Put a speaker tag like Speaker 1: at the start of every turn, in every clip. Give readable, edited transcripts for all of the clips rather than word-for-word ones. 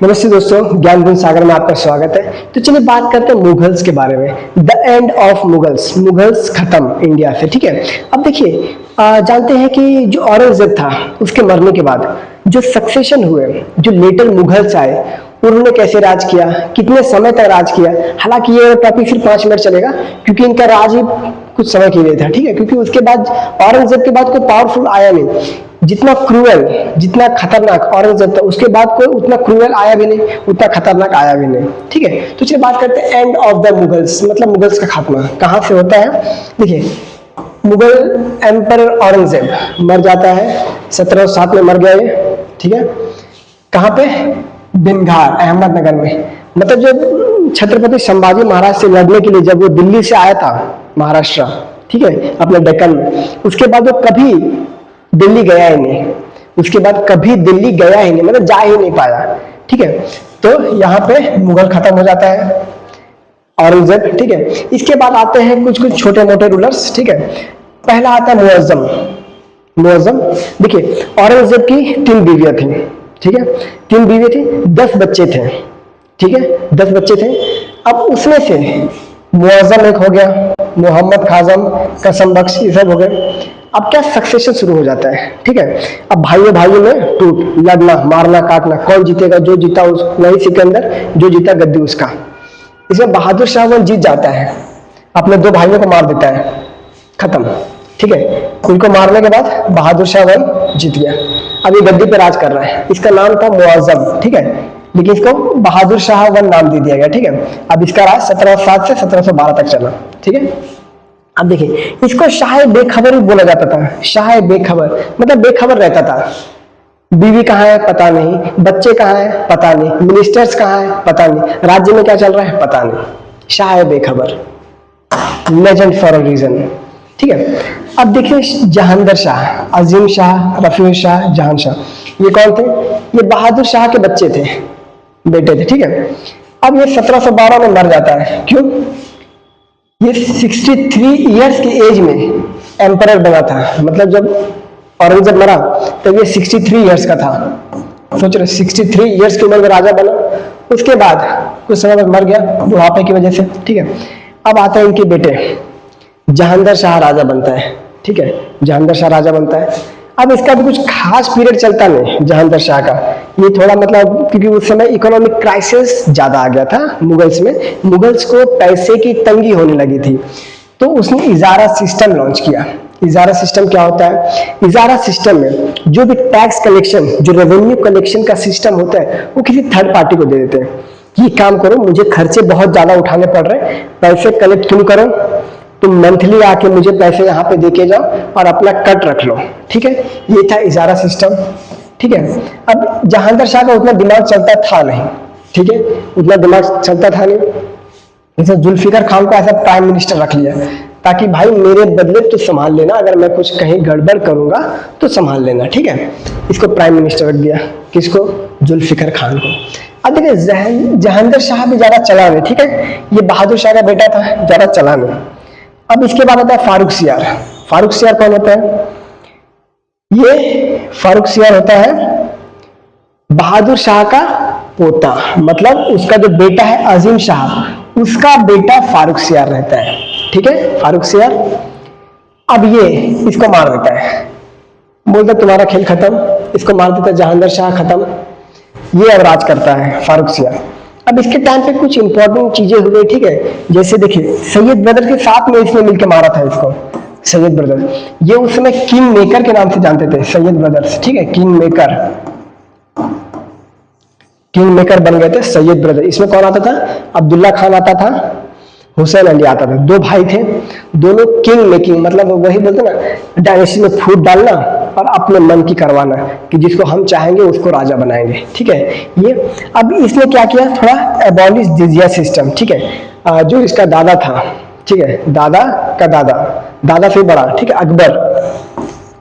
Speaker 1: नमस्ते दोस्तों, ज्ञान गुण सागर में आपका स्वागत है। तो चलिए बात करते हैं मुगल्स के बारे में। The end of Mughals, Mughals खत्म इंडिया से। ठीक है, अब देखिए जानते हैं कि जो औरंगजेब था उसके मरने के बाद जो सक्सेशन हुए, जो लेटर मुगल्स आए, उन्होंने कैसे राज किया, कितने समय तक राज किया। हालांकि ये टॉपिक सिर्फ 5 मिनट चलेगा क्योंकि इनका राज ही कुछ समय के लिए था। ठीक है, क्योंकि उसके बाद औरंगजेब के बाद कोई पावरफुल आया नहीं। जितना क्रूएल, जितना खतरनाक औरंगजेब था, उसके बाद कोई उतना क्रूएल आया भी नहीं, उतना खतरनाक आया भी नहीं। ठीक है, तो चलिए बात करते हैं एंड ऑफ द मुगल्स, मतलब मुगल्स का खात्मा कहाँ से होता है। देखिए, मुगल एम्पर औरंगजेब मर जाता है, 1707 में मर गया ये। ठीक है, कहाँ पे? बिनघार, अहमदनगर में। मतलब जब छत्रपति संभाजी महाराज से लड़ने के लिए जब वो दिल्ली से आया था महाराष्ट्र, ठीक है, अपने डेक्कन में, उसके बाद वो कभी दिल्ली गया ही नहीं। उसके बाद कभी दिल्ली गया ही नहीं, मतलब जा ही नहीं पाया। ठीक है, तो यहाँ पे मुगल खत्म हो जाता है, औरंगजेब। ठीक है, इसके बाद आते हैं कुछ कुछ छोटे मोटे रूलर्स। ठीक है, पहला आता है मुअज्जम। मुअज्जम, देखिए औरंगजेब की 3 बीवियां थी। ठीक है, 3 बीवियां थी, 10 बच्चे थे। ठीक है, 10 बच्चे थे। अब उसमें से मुअज्जम एक हो गया, मोहम्मद खाजम, कसम बख्श, ये सब हो गए। अब क्या सक्सेशन शुरू हो जाता है। ठीक है, अब भाइयों भाइयों में टूट, लड़ना, मारना, काटना, कौन जीतेगा, जो जीता उस वही सिकंदर, जो जीता गद्दी उसका। इसमें बहादुर शाह जीत जाता है, अपने 2 भाइयों को मार देता है, खत्म। ठीक है, उनको मारने के बाद बहादुर शाह जीत गया। अब ये गद्दी पे राज कर रहा है। इसका नाम था मुअज्जम। ठीक है, लेकिन इसको बहादुर शाह नाम दे दिया गया। ठीक है, अब इसका राज 1707 से 1712 तक चला। ठीक है, अब देखिए इसको शाह बेखबर भी बोला जाता था। शाह बेखबर मतलब बेखबर रहता था। बीवी कहाँ है पता नहीं, बच्चे कहाँ है पता नहीं, मिनिस्टर्स कहाँ है पता नहीं, राज्य में क्या चल रहा है पता नहीं। शाह बेखबर, लेजेंड फॉर अ रीजन। ठीक है, अब देखिए जहांगीर शाह, अजीम शाह, रफीक शाह, जहां शाह, ये कौन थे? ये बहादुर शाह के बच्चे थे, बेटे थे। ठीक है, अब ये 1712 में मर जाता है। क्यों? ये 63 इयर्स की एज में एम्परर बना था। मतलब जब औरंगजेब मरा तब ये 63 इयर्स का था। सोच रहे 63 इयर्स की उम्र में राजा बना। उसके बाद कुछ समय बाद मर गया बुढ़ापे की वजह से। ठीक है, अब आता है इनके बेटे, जहांगीर शाह राजा बनता है। ठीक है, जहांगीर शाह राजा बनता है। अब इसका भी कुछ खास पीरियड चलता नहीं जहांगीर शाह का। ये थोड़ा मतलब क्योंकि उस समय इकोनॉमिक क्राइसिस ज्यादा आ गया था मुगल्स में, मुगल्स को पैसे की तंगी होने लगी थी, तो उसने इजारा सिस्टम लॉन्च किया। इजारा सिस्टम क्या होता है? इजारा सिस्टम में जो भी टैक्स कलेक्शन, जो रेवेन्यू कलेक्शन का सिस्टम होता है, वो किसी थर्ड पार्टी को दे देते हैं। ये काम करो, मुझे खर्चे बहुत ज्यादा उठाने पड़ रहे हैं, पैसे कलेक्ट तुम करो, तुम मंथली आके मुझे पैसे यहाँ पे देके जाओ और अपना कट रख लो। ठीक है, ये था इजारा सिस्टम। ठीक है, अब जहांगीर शाह का उतना दिमाग चलता था नहीं। ठीक है, उतना दिमाग चलता था नहीं, जैसे जुल्फिकार खान को ऐसा प्राइम मिनिस्टर रख लिया ताकि भाई मेरे बदले तो संभाल लेना, अगर मैं कुछ कहीं गड़बड़ करूंगा तो संभाल लेना। ठीक है, इसको प्राइम मिनिस्टर रख दिया। किसको? जुल्फिकार खान को। अब देखिए जहांगीर शाह भी ज्यादा चला नहीं। ठीक है, ये बहादुर शाह का बेटा था, ज्यादा चला नहीं। अब इसके बाद आता है फारूक सियार। फारूक सियार कौन होता है? ये फारूक सियार होता है बहादुर शाह का पोता, मतलब उसका जो बेटा है अजीम शाह, उसका बेटा फारूक सियार रहता है। ठीक है, फारूक सियार। अब ये इसको मार देता है, बोलता तुम्हारा खेल खत्म, इसको मार देता है, जहांगीर शाह खत्म। ये अब राज करता है फारूक सियार। अब इसके टाइम पे कुछ इंपॉर्टेंट चीजें हुई। ठीक है, जैसे देखिए सैयद ब्रदर के साथ में इसने मिलकर मारा था इसको, सैयद ब्रदर। ये उस समय किंग मेकर के नाम से जानते थे, सैयद ब्रदर्स। ठीक है, किंग मेकर, किंग मेकर बन गए थे सैयद ब्रदर। इसमें कौन आता था? अब्दुल्ला खान आता था, हुसैन अली आता था। 2 भाई थे, दोनों किंग मेकिंग, मतलब वही बोलते ना डायनेस्टी में फूट डालना और अपने मन की करवाना कि जिसको हम चाहेंगे उसको राजा बनाएंगे। ठीक है, ये अब इसने क्या किया, थोड़ा एबॉलिश जिजिया सिस्टम। ठीक है, जो इसका दादा था, ठीक है, दादा का दादा, दादा से बड़ा, ठीक है, अकबर,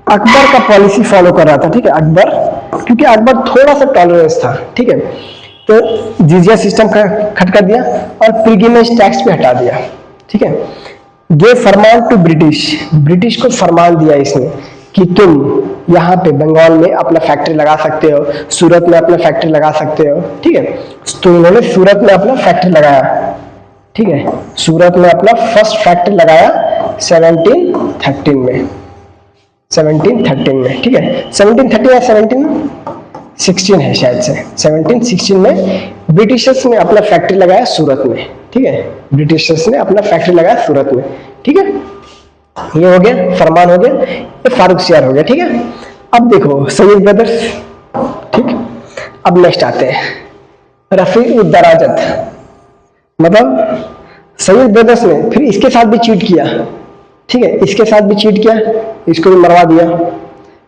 Speaker 1: अकबर का पॉलिसी फॉलो कर रहा था। ठीक है, अकबर, क्योंकि अकबर थोड़ा सा टॉलरेंस था। ठीक है, तो जिजिया सिस्टम का खट कर दिया और पिलग्रिमेज टैक्स पे हटा दिया। ठीक है, गे फरमान टू ब्रिटिश, ब्रिटिश को फरमान दिया इसने कि तुम यहाँ पे बंगाल में अपना फैक्ट्री लगा सकते हो, सूरत में अपना फैक्ट्री लगा सकते हो, ठीक है। तो इन्होंने सूरत में अपना फैक्ट्री लगाया, ठीक है। सूरत में अपना फर्स्ट फैक्ट्री लगाया 1713 में, 1713 में, ठीक है। 1713 या 1716 है शायद से, 1716 में ब्रिटिशर्स ने अपना फैक्ट्री लगाया सूरत में, ठीक है। ब्रिटिशर्स ने अपना फैक्ट्री लगाया सूरत में, ठीक है। ये हो गया, फरमान हो गया, ये फारुखसियार हो गया, ठीक है। अब देखो सैयद ब्रदर्स, ठीक। अब नेक्स्ट आते हैं रफी उद दराजत, मतलब सैयद ब्रदर्स ने फिर इसके साथ भी चीट किया, ठीक है। इसके साथ भी चीट किया, इसको भी मरवा दिया।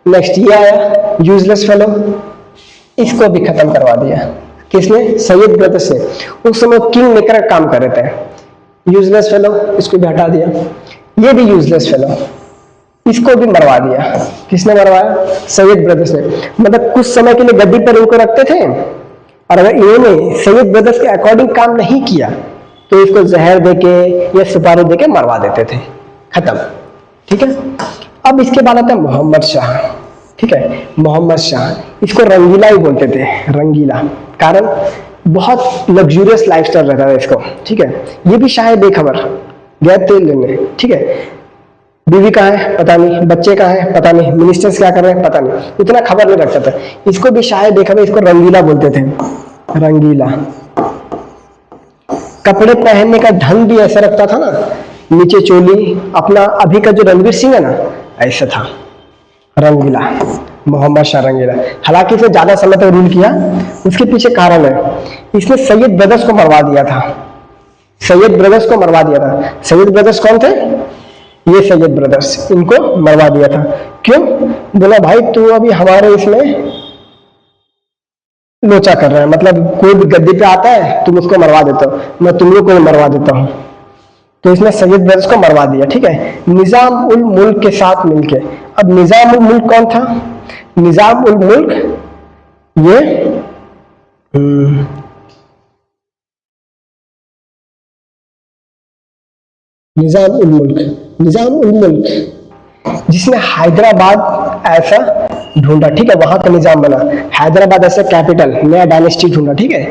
Speaker 1: नेक्स्ट ये आया यूजलेस फेलो, इसको भी खत्म करवा दिया। किसने? सैयद ब्रदर्स ने। उस समय किंग मेकर का काम कर रहे थे। यूजलेस फेलो, इसको भी हटा दिया। ये भी यूजलेस फेलो, इसको भी मरवा दिया। किसने मरवाया? सैयद ब्रदर्स ने। मतलब कुछ समय के लिए गद्दी पर इनको रखते थे, और अगर इन्होंने सैयद ब्रदर्स के अकॉर्डिंग काम नहीं किया तो इसको जहर देके या सुपारी देके मरवा देते थे, खत्म, ठीक है। अब इसके बाद आता है मोहम्मद शाह, ठीक है। मोहम्मद शाह, इसको रंगीला ही बोलते थे, रंगीला, कारण बहुत लग्जूरियस लाइफस्टाइल रहता था इसको, ठीक है। ये भी शाह बेखबर, गया तेल लेने, ठीक है। बीवी कहाँ है पता नहीं, बच्चे कहाँ है पता नहीं, मिनिस्टर्स क्या कर रहे हैं पता नहीं, इतना खबर नहीं रखता था। इसको भी शाह बेखबर, इसको रंगीला बोलते थे, रंगीला। कपड़े पहनने का ढंग भी ऐसा रखता था ना, नीचे चोली अपना, अभी का जो रणवीर सिंह है ना, ऐसा था, रंगीला, मोहम्मद शाह रंगीला। हालांकि इसने ज्यादा समय तक रूल किया, उसके पीछे कारण है, इसने सैयद ब्रदर्स को मरवा दिया था, सैयद ब्रदर्स को मरवा दिया था। सैयद ब्रदर्स कौन थे? ये सैयद ब्रदर्स, इनको मरवा दिया था। क्यों? बोला भाई तू अभी हमारे इसमें लोचा कर रहा है, मतलब कोई भी गद्दी पे आता है तुम उसको मरवा देते हो, मैं तुम लोग को मरवा देता हूं। तो इसने सैयद ब्रदर्स को मरवा दिया, ठीक है। निजाम उल मुल्क के साथ मिलके। अब निजाम उल मुल्क कौन था? निजाम उल मुल्क ये निजाम उल मुल्क, निजाम उल मुल्क जिसने हैदराबाद ऐसा ढूंढा, ठीक है, वहां का निजाम बना, हैदराबाद ऐसा कैपिटल, नया डायनेस्टी ढूंढा, ठीक है।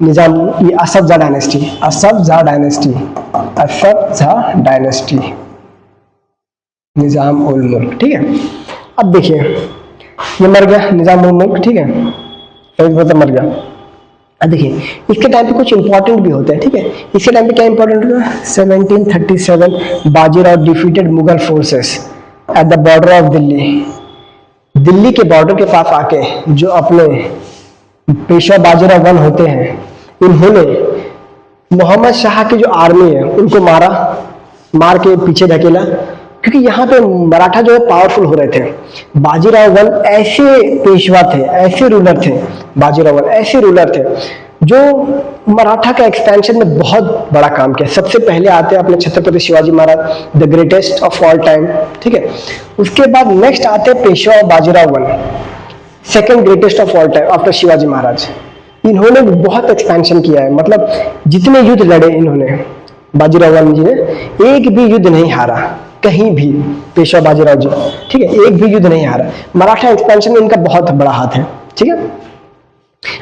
Speaker 1: निजाम, ये असफ जा डायनेस्टी, असफ जा डायनेस्टी, असफ जा डायनेस्टी, निजाम उल मुल्क, ठीक है। अब देखिए ये मर गया निजाम उल मुल्क, ठीक है, तो मर गया। अब देखिए इसके टाइम पे कुछ इंपॉर्टेंट भी होते हैं, ठीक है। इसके टाइम पे क्या इंपॉर्टेंट हुआ? 1737 Bajirao defeated Mughal forces at the border of Delhi. Delhi के बॉर्डर के पास आके जो अपने पेशवा बाजीराव वन होते हैं, इन्होंने मोहम्मद शाह की जो आर्मी है उनको मारा, मार के पीछे धकेला, क्योंकि यहाँ पे मराठा जो है पावरफुल हो रहे थे। बाजीराव वन ऐसे पेशवा थे, ऐसे रूलर थे, बाजीराव वन ऐसे रूलर थे जो मराठा का एक्सपेंशन में बहुत बड़ा काम किया। सबसे पहले आते हैं अपने Chhatrapati Shivaji Maharaj, the greatest of all time, ठीक है। उसके बाद नेक्स्ट आते हैं Peshwa Bajirao one, second greatest of all time after Shivaji Maharaj. इन्होंने बहुत एक्सपेंशन किया है, मतलब जितने युद्ध लड़े इन्होंने, बाजीराव वन जी ने एक भी युद्ध नहीं हारा कहीं भी, पेशवा बाजीराव जी, ठीक है, एक भी युद्ध नहीं हारा। मराठा एक्सपेंशन में इनका बहुत बड़ा हाथ है, ठीक है।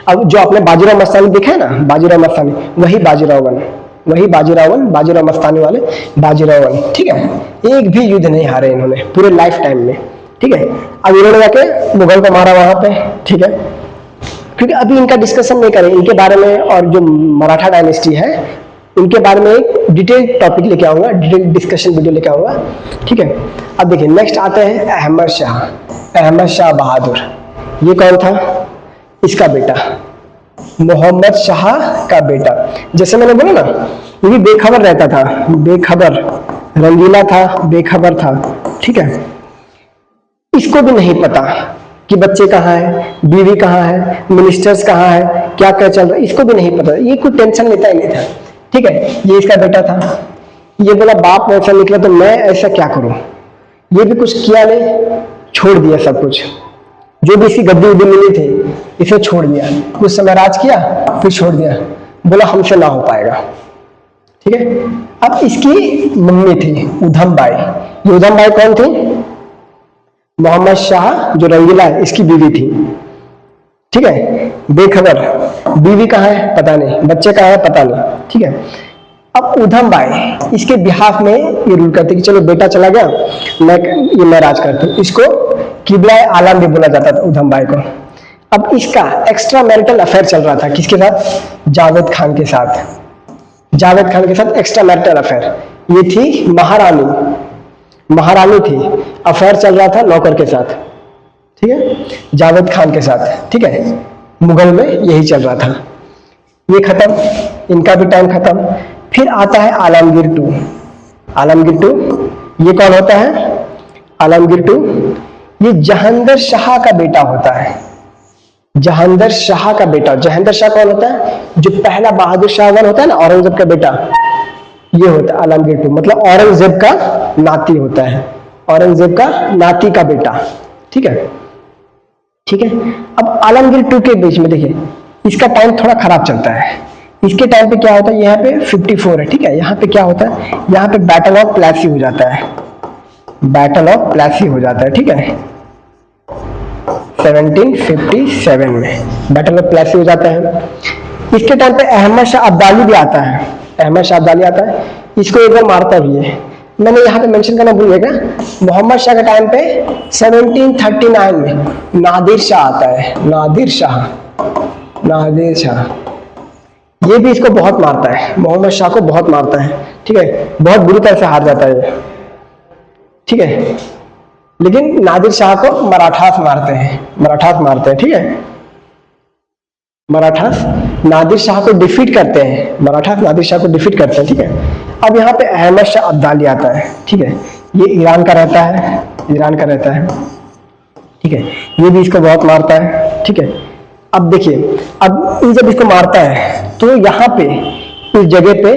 Speaker 1: अब जो आपने बाजीराव मस्तानी देखा है ना, बाजीराव मस्तानी, वही बाजीराव वन, वही बाजीराव वन, बाजीराव मस्तानी वाले बाजीराव वन, ठीक है। एक भी युद्ध नहीं हारे इन्होंने पूरे लाइफ टाइम में, ठीक है। अब इन्होंने जाके मुगल को मारा वहां पे, ठीक है। क्योंकि अभी इनका डिस्कशन नहीं करें इनके बारे में, और जो मराठा डायनेस्टी है उनके बारे में एक डिटेल टॉपिक लेके आऊंगा, डिटेल डिस्कशन वीडियो लेके आऊंगा, ठीक है। अब देखिए नेक्स्ट आते हैं अहमद शाह, अहमद शाह बहादुर। ये कौन था? इसका बेटा, मोहम्मद शाह का बेटा। जैसे मैंने बोला ना, ये भी बेखबर रहता था, बेखबर, रंगीला था, बेखबर था, ठीक है। इसको भी नहीं पता कि बच्चे कहाँ है, बीवी कहाँ है, मिनिस्टर्स कहाँ है, क्या क्या चल रहा है, इसको भी नहीं पता। ये कोई टेंशन लेता ही नहीं था, ठीक है। ये इसका बेटा था। ये बोला बाप ऐसा निकला तो मैं ऐसा क्या करूं। ये भी कुछ किया नहीं, छोड़ दिया सब कुछ, जो भी इसकी गद्दी उद्दी मिली थी इसे छोड़ दिया। कुछ समय राज किया फिर छोड़ दिया, बोला हमसे ना हो पाएगा, ठीक है। अब इसकी मम्मी थी उधम बाई। ये उधम बाई कौन थी? मोहम्मद शाह जो रंगीला है इसकी बीवी थी, ठीक है। बेखबर, बीवी कहाँ है पता नहीं, बच्चे कहाँ है पता नहीं, ठीक है। अब ऊधम बाई इसके बिहाफ में ये रूल करते कि चलो बेटा चला गया, मैं राज करता हूँ। इसको किबला आलम भी बोला जाता था ऊधम बाई को। अब इसका एक्स्ट्रा मैरिटल अफेयर चल रहा था किसके साथ, जावेद खान के साथ। जावेद खान के साथ एक्स्ट्रा मैरिटल अफेयर, ये थी महारानी थी, अफेयर चल रहा था नौकर के साथ, ठीक है, जावेद खान के साथ, ठीक है। मुगल में यही चल रहा था। ये खत्म, इनका भी टाइम खत्म। फिर आता है आलमगीर टू। आलमगीर टू ये कौन होता है, आलमगीर टू ये जहांगीर शाह का बेटा होता है। जहांगीर शाह का बेटा, जहांगीर शाह कौन होता है, जो पहला बहादुर शाहजहां होता है ना, औरंगजेब का बेटा, ये होता है आलमगीर टू। मतलब औरंगजेब का नाती होता है, औरंगजेब का नाती का बेटा, ठीक है, ठीक है। अब आलमगीर टू के बीच में देखिए इसका टाइम थोड़ा खराब चलता है। इसके टाइम पे क्या होता है, यहाँ पे 54 है, ठीक है। यहाँ पे क्या होता है, यहाँ पे बैटल ऑफ प्लासी हो जाता है, बैटल ऑफ प्लासी हो जाता है, ठीक है। 1757 में बैटल ऑफ प्लासी हो जाता है। इसके टाइम पे अहमद शाह अब्दाली भी आता है, अहमद शाह अब्दाली आता है, इसको एक बार मारता भी है। मैंने यहाँ पे मेंशन करना भूल गया, मोहम्मद शाह के टाइम पे 1739 में नादिर शाह आता है, नादिर शाह, नादिर शाह, ये भी इसको बहुत मारता है, मोहम्मद शाह को बहुत मारता है, ठीक है। बहुत बुरी तरह से हार जाता है ये, ठीक है। लेकिन नादिर शाह को मराठास मारते हैं, मराठास मारते हैं, ठीक है। मराठास नादिर शाह को डिफीट करते हैं, मराठास नादिर शाह को डिफीट करते हैं, ठीक है। अब यहाँ पे अहमद शाह अब्दाली आता है, ठीक है। ये ईरान का रहता है, ईरान का रहता है, ठीक है। ये भी इसको बहुत मारता है, ठीक है। अब देखिए, अब ये जब इसको मारता है तो यहाँ पे इस जगह पे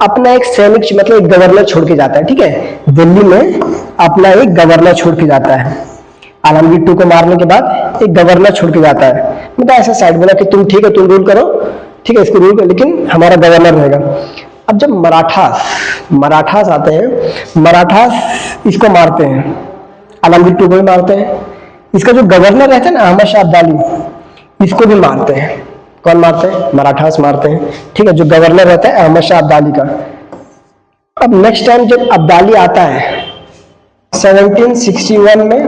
Speaker 1: अपना एक सैनिक, मतलब एक गवर्नर छोड़ के जाता है, ठीक है। दिल्ली में अपना एक गवर्नर छोड़ के जाता है। आलमगीर टू को मारने के बाद एक गवर्नर छोड़ के जाता है, मतलब ऐसा साइड बोला कि तुम ठीक है, तुम रूल करो, ठीक है, इसको रूल करो, लेकिन हमारा गवर्नर रहेगा। अब जब मराठास आते हैं, मराठास इसको मारते हैं, आलमगीर टू को भी मारते हैं। इसका जो गवर्नर रहता है ना अहमद शाह अब्दाली, इसको भी मारते हैं। कौन मारते हैं, मराठास मारते हैं, ठीक है। जो गवर्नर रहता है अहमद शाह अब्दाली का। अब नेक्स्ट टाइम जब अब्दाली आता है 1761 में,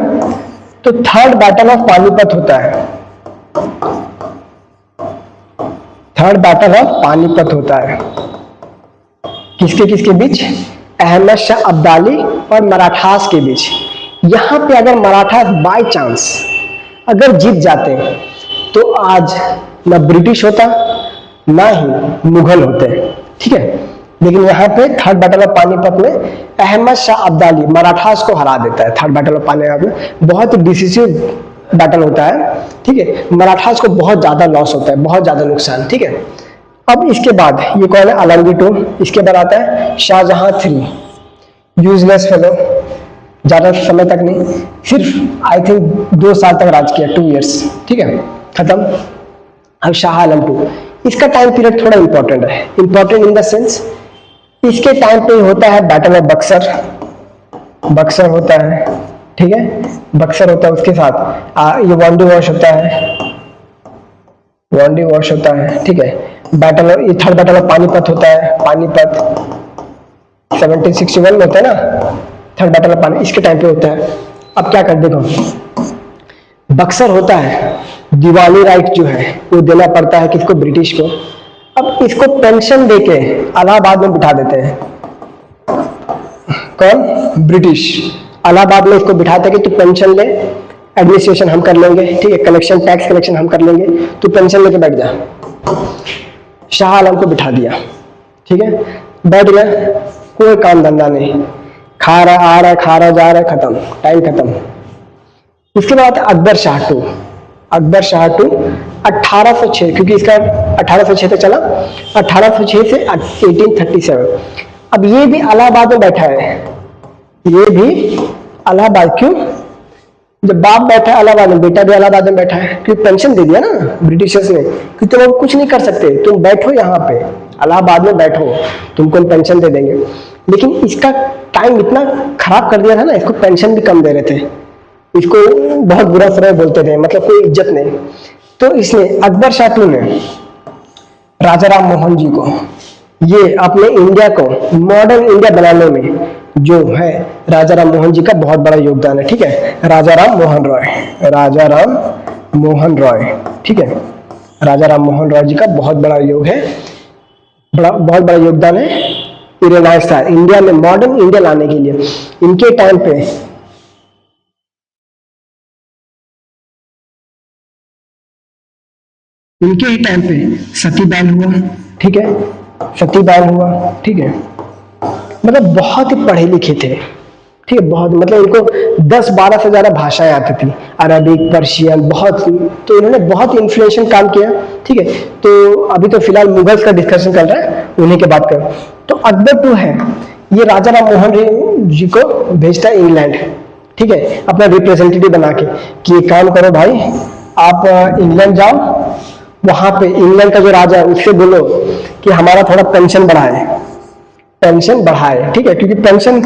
Speaker 1: तो थर्ड बैटल ऑफ पानीपत होता है, थर्ड बैटल ऑफ पानीपत होता है। किसके किसके बीच, अहमद शाह अब्दाली और मराठास के बीच। यहां पे अगर मराठास बाय चांस अगर जीत जाते तो आज ना ब्रिटिश होता ना ही मुगल होते, ठीक है। लेकिन यहाँ पे थर्ड बैटल ऑफ पानीपत में अहमद शाह अब्दाली मराठास को हरा देता है। थर्ड बैटल ऑफ पानीपत में बहुत डिसिसिव बैटल होता है, ठीक है। मराठास को बहुत ज्यादा लॉस होता है, बहुत ज्यादा नुकसान, ठीक है। अब इसके बाद ये कौन है, आलमगीर टू। इसके बाद आता है शाहजहां 3, यूजलेस फेलो, ज्यादा समय तक नहीं, सिर्फ आई थिंक 2 साल तक राज किया, 2 इयर्स, ठीक है, खत्म। अब शाह आलम 2, इसका टाइम पीरियड थोड़ा इंपॉर्टेंट है, इंपॉर्टेंट इन द सेंस इसके टाइम पे होता है बैटल ऑफ बक्सर, बक्सर होता है, ठीक है, बक्सर होता है। उसके साथ ये वांडी वॉश होता है, वांडी वॉश होता है, ठीक है। Battle of, third battle of Panipat होता है, पानीपत 1761 में होता है ना, थर्ड बैटल ऑफ पानी, इसके टाइम पे होता है। अब क्या कर, देखो बक्सर होता है, दिवाली राइट जो है वो देना पड़ता है किसको, ब्रिटिश को। अब इसको पेंशन देके इलाहाबाद में बिठा देते हैं, कौन, ब्रिटिश। इलाहाबाद में इसको बिठाते हैं कि तू पेंशन ले, एडमिनिस्ट्रेशन हम कर लेंगे, ठीक है, कलेक्शन, टैक्स कलेक्शन हम कर लेंगे, तू पेंशन लेके बैठ जा। शाह आलम को बिठा दिया, ठीक है, बैठ गया, कोई काम धंधा नहीं, खा रहा, आ रहा, खा रहा, जा रहा, खत्म, टाइम खत्म। उसके बाद अकबर शाह 2, अकबर शाह 2 1806, क्योंकि इसका 1806 तक चला, 1806 से 1837। अब ये भी इलाहाबाद में बैठा है, ये भी इलाहाबाद, क्यों, जब बाप बैठा है इलाहाबाद में, बेटा भी इलाहाबाद में बैठा है, क्योंकि पेंशन दे दिया ना ब्रिटिशर्स ने कि तुम अब कुछ नहीं कर सकते, तुम बैठो यहाँ पे इलाहाबाद में बैठो, तुमको पेंशन दे देंगे। लेकिन इसका टाइम इतना खराब कर दिया था ना, इसको पेंशन भी कम दे रहे थे, इसको बहुत बुरा समय बोलते थे, मतलब कोई इज्जत नहीं। तो इसने अकबर शाह टू ने राजा राम मोहन जी को, ये अपने इंडिया को मॉडर्न इंडिया बनाने में जो है राजा राम मोहन जी का बहुत बड़ा योगदान है। ठीक है, राजा राम मोहन रॉय, राजा राम मोहन रॉय, ठीक है, राजा राम मोहन रॉय जी का बहुत बड़ा योग है, बहुत बड़ा योगदान है रिनाइंस था इंडिया में, मॉडर्न इंडिया लाने के लिए। इनके टाइम पे सती बैन हुआ, ठीक है, सती बैन हुआ, ठीक है। मतलब बहुत ही पढ़े लिखे थे, ठीक है, बहुत, मतलब इनको 10-12 से ज्यादा भाषाएं आती थी, अरबिक, पर्शियन, बहुत। तो इन्होंने बहुत इन्फ्लुएंशियल काम किया, ठीक है। तो अभी तो फिलहाल मुगल्स का डिस्कशन चल रहा है, उन्हीं के बात करें। तो अकबर टू है, ये राजा राम मोहन जी को भेजता है इंग्लैंड, ठीक है, अपना रिप्रेजेंटेटिव बना के कि ये काम करो भाई, आप इंग्लैंड जाओ, वहां पे इंग्लैंड का जो राजा है उससे बोलो कि हमारा थोड़ा पेंशन बढ़ाए, पेंशन बढ़ाए, ठीक है, क्योंकि पेंशन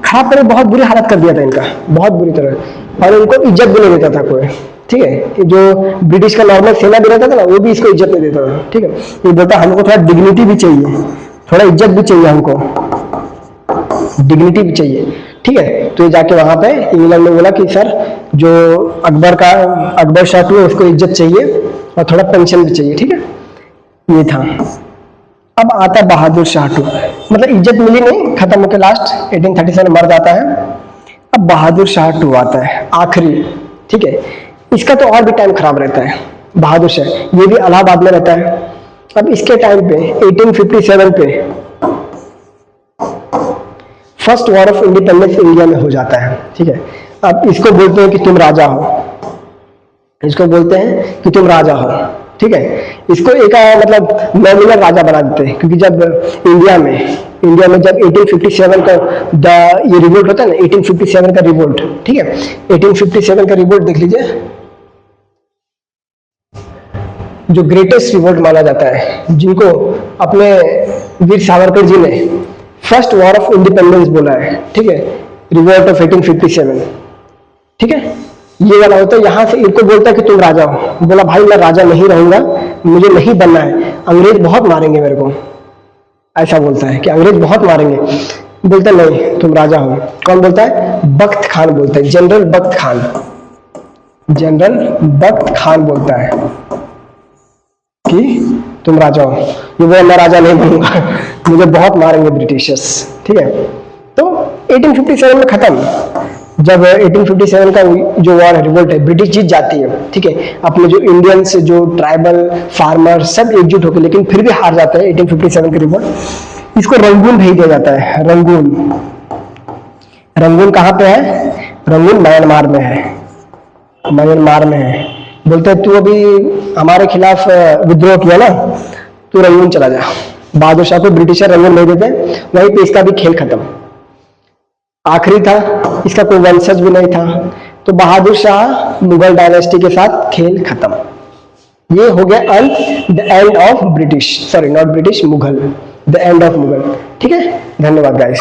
Speaker 1: खराब करे, बहुत बुरी हालत कर दिया था इनका, बहुत बुरी तरह, और इनको इज्जत भी नहीं देता था कोई, ठीक है। जो ब्रिटिश का नॉर्मल सेना भी रहता था ना, वो भी इसको इज्जत नहीं देता था, ठीक है। ये बोलता हमको थोड़ा डिग्निटी भी चाहिए, थोड़ा इज्जत भी चाहिए, हमको डिग्निटी भी चाहिए, ठीक है। तो ये जाके वहां पे इंग्लैंड में बोला कि सर, जो अकबर शाह टू है उसको इज्जत चाहिए और थोड़ा पेंशन भी चाहिए, ठीक है, ये था। अब आता है बहादुर शाह टू, मतलब इज्जत मिली नहीं, खत्म होकर लास्ट 1837 मर जाता है। अब बहादुर शाह टू आता है आखिरी, ठीक है। इसका तो और भी टाइम खराब रहता है, बहादुर शाह, ये भी इलाहाबाद में रहता है। अब इसके टाइम पे 1857 पे first war of independence India में हो जाता है, ठीक है। अब इसको बोलते हैं कि तुम राजा हो, इसको बोलते हैं कि तुम राजा हो, ठीक है। इसको एक मतलब नॉमिनल राजा बना देते हैं, क्योंकि जब इंडिया में जब 1857 का ये रिवोल्ट होता है ना, 1857 का रिवोल्ट, ठीक है, 1857 का रिवोल्ट देख लीजिए, जो ग्रेटेस्ट रिवोल्ट माना जाता है, जिनको अपने वीर सावरकर जी ने फर्स्ट वॉर ऑफ इंडिपेंडेंस बोला है, ठीक है, रिवोल्ट ऑफ 1857, ठीक है। ये वाला होता है, यहां से इनको बोलता है कि तुम राजा हो, बोला भाई मैं राजा नहीं रहूंगा, मुझे नहीं बनना है, अंग्रेज बहुत मारेंगे मेरे को, ऐसा बोलता है कि अंग्रेज बहुत मारेंगे। बोलता नहीं, तुम राजा हो। कौन बोलता है? बख्त खान बोलता है, जनरल बख्त खान, जनरल बख्त खान बोलता है कि तुम राजा हो। ये बोला मैं राजा नहीं बनूंगा, मुझे बहुत मारेंगे ब्रिटिशर्स, ठीक है। तो 1857 में खत्म, जब 1857 का जो वॉर है, रिवोल्ट है, ब्रिटिश जीत जाती है, ठीक है। अपने जो इंडियंस, जो ट्राइबल फार्मर सब एकजुट होकर, लेकिन फिर भी हार जाता है 1857 के रिवोल्ट। इसको रंगून भेज दिया जाता है, रंगून। रंगून कहाँ पे है? रंगून म्यांमार में है, म्यांमार में है। बोलते हैं तू अभी हमारे खिलाफ विद्रोह किया ना, तू रंगून चला जा। बहादुर शाह को ब्रिटिशर रंगून नहीं देते, वहीं पे इसका भी खेल खत्म, आखिरी था, इसका कोई वंशज भी नहीं था। तो बहादुर शाह मुगल डायनेस्टी के साथ खेल खत्म। ये हो गया अंत, the end of British, sorry not British, Mughal, the end of Mughal, ठीक है। धन्यवाद गाइस।